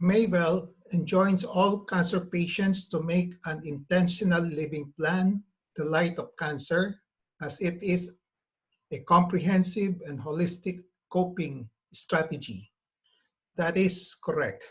Mabel enjoins all cancer patients to make an intentional living plan, The Light of Cancer, as it is a comprehensive and holistic coping strategy. That is correct.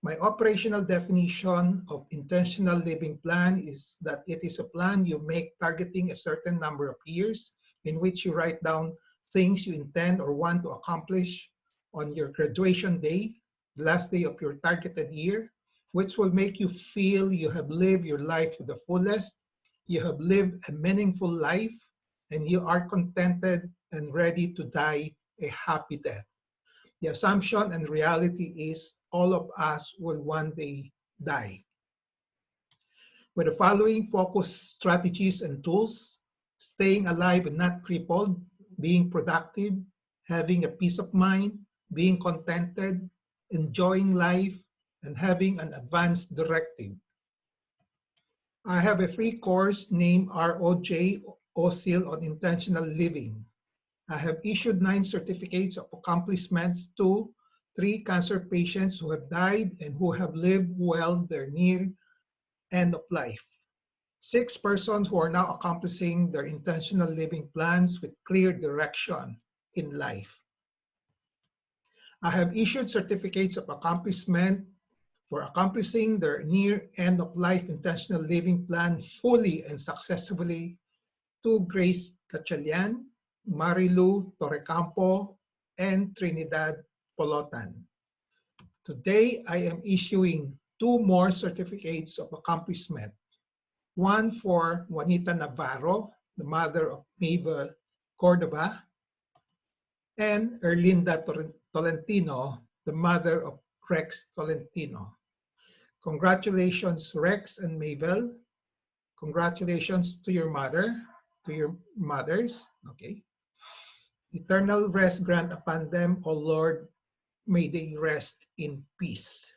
My operational definition of intentional living plan is that it is a plan you make targeting a certain number of years in which you write down things you intend or want to accomplish on your graduation day, the last day of your targeted year, which will make you feel you have lived your life to the fullest, you have lived a meaningful life, and you are contented and ready to die a happy death. The assumption and reality is all of us will one day die. With the following focus strategies and tools: staying alive and not crippled, being productive, having a peace of mind, being contented, enjoying life, and having an advanced directive. I have a free course named ROJ OSIL on intentional living. I have issued 9 certificates of accomplishments to 3 cancer patients who have died and who have lived well their near end of life. 6 persons who are now accomplishing their intentional living plans with clear direction in life. I have issued certificates of accomplishment for accomplishing their near end of life intentional living plan fully and successfully to Grace Gatchalian, Marilu Torrecampo, and Trinidad Polotan. Today, I am issuing 2 more certificates of accomplishment. One for Juanita Navarro, the mother of Mabel Cordova, and Erlinda Tolentino, the mother of Rex Tolentino. Congratulations, Rex and Mabel. Congratulations to your mother, to your mothers. Okay. Eternal rest grant upon them, O Lord. May they rest in peace.